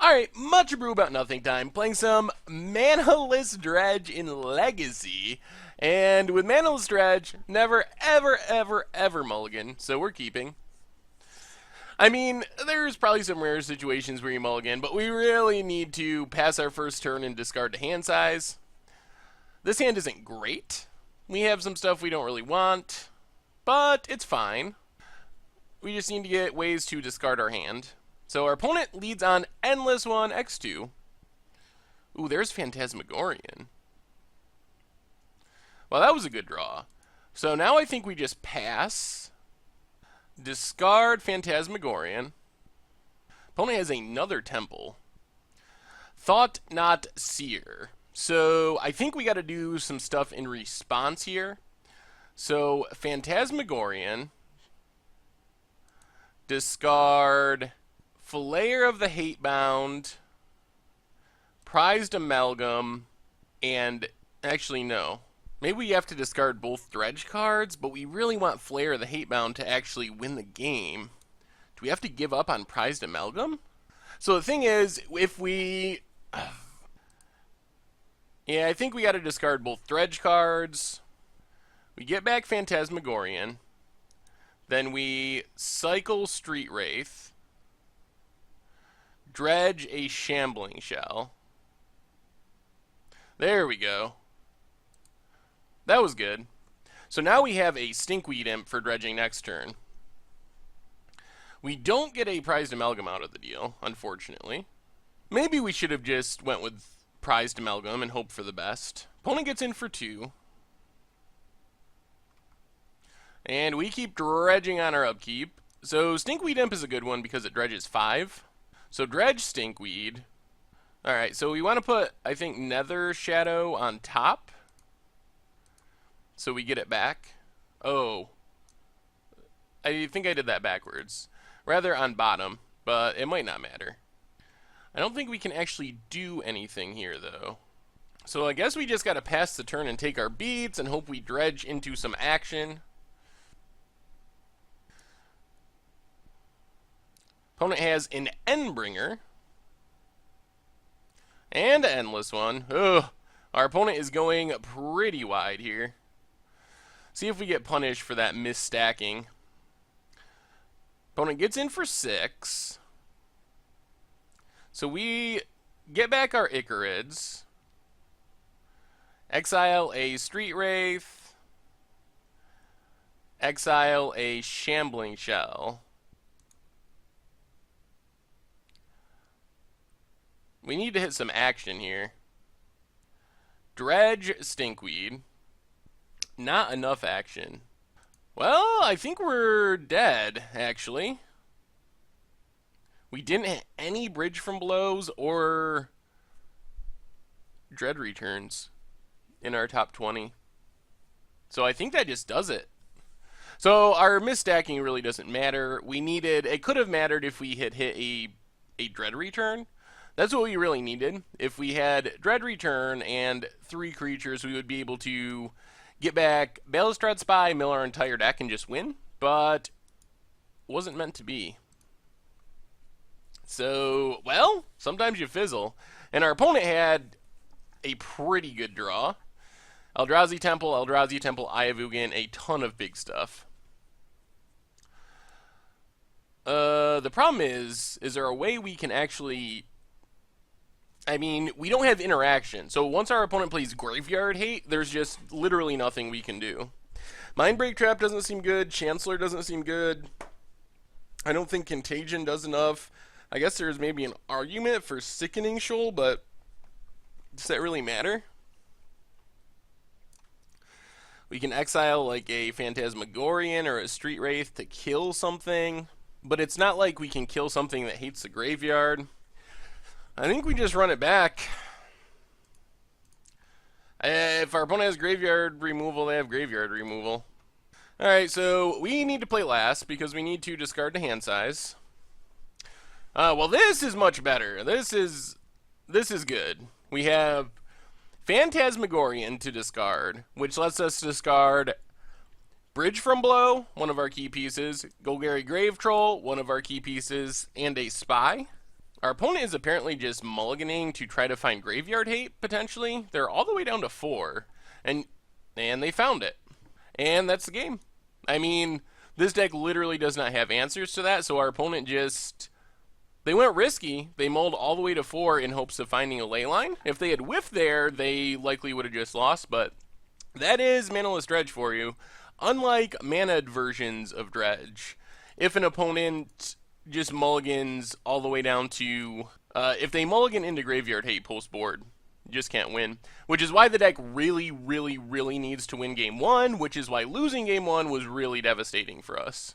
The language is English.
Alright, much Abrew about nothing time, playing some Manaless Dredge in Legacy. And with Manaless Dredge, never, ever, ever, ever mulligan, so we're keeping. I mean, there's probably some rare situations where you mulligan, but we really need to pass our first turn and discard the hand size. This hand isn't great. We have some stuff we don't really want, but it's fine. We just need to get ways to discard our hand. So our opponent leads on Endless One X2. Ooh, there's Phantasmagorian. Well, that was a good draw. So now I think we just pass. Discard Phantasmagorian. Opponent has another Temple. Thought Not Seer. So I think we got to do some stuff in response here. So Phantasmagorian. Discard Flayer of the Hatebound, Prized Amalgam, and actually no. Maybe we have to discard both Dredge cards, but we really want Flayer of the Hatebound to actually win the game. Do we have to give up on Prized Amalgam? So the thing is, if we... Yeah, I think we got to discard both Dredge cards. We get back Phantasmagorian. Then we cycle Street Wraith. Dredge a Shambling Shell. There we go. That was good. So now we have a Stinkweed Imp for dredging next turn. We don't get a Prized Amalgam out of the deal, unfortunately. Maybe we should have just went with Prized Amalgam and hoped for the best. Opponent gets in for 2. And we keep dredging on our upkeep. So Stinkweed Imp is a good one because it dredges 5. So Dredge Stinkweed. Alright, so we want to put, I think, Nether Shadow on top. So we get it back. Oh. I think I did that backwards. Rather on bottom, but it might not matter. I don't think we can actually do anything here, though. So I guess we just got to pass the turn and take our beats and hope we dredge into some action. Opponent has an Endbringer. And an Endless One. Ugh. Our opponent is going pretty wide here. See if we get punished for that misstacking. Opponent gets in for 6. So we get back our Icarids. Exile a Street Wraith. Exile a Shambling Shell. We need to hit some action here. Dredge Stinkweed. Not enough action. Well, I think we're dead, actually. We didn't hit any Bridge from Blows or Dread Returns in our top 20. So I think that just does it. So our misstacking really doesn't matter. We needed... It could have mattered if we had hit a Dread Return. That's what we really needed. If we had Dread Return and 3 creatures, we would be able to get back Balustrade Spy, mill our entire deck, and just win. But it wasn't meant to be. So, well, sometimes you fizzle. And our opponent had a pretty good draw. Eldrazi Temple, Ayavugan, a ton of big stuff. The problem is there a way we can actually... I mean, we don't have interaction. So once our opponent plays Graveyard Hate, there's just literally nothing we can do. Mindbreak Trap doesn't seem good. Chancellor doesn't seem good. I don't think Contagion does enough. I guess there's maybe an argument for Sickening Shoal, but does that really matter? We can exile like a Phantasmagorian or a Street Wraith to kill something, but it's not like we can kill something that hates the graveyard. I think we just run it back. If our opponent has graveyard removal, they have graveyard removal. Alright, so we need to play last because we need to discard the hand size. Well, this is much better. This is good. We have Phantasmagorian to discard, which lets us discard Bridge from Blow, one of our key pieces, Golgari Grave Troll, one of our key pieces, and a Spy. Our opponent is apparently just mulliganing to try to find graveyard hate, potentially. They're all the way down to 4, and they found it. And that's the game. I mean, this deck literally does not have answers to that, so our opponent just... They went risky. They mulled all the way to 4 in hopes of finding a ley line. If they had whiffed there, they likely would have just lost, but that is Manaless Dredge for you. Unlike mana versions of Dredge, if an opponent just mulligans all the way down to... if they mulligan into graveyard hate post board, just can't win. Which is why the deck really, really, really needs to win game 1, which is why losing game 1 was really devastating for us.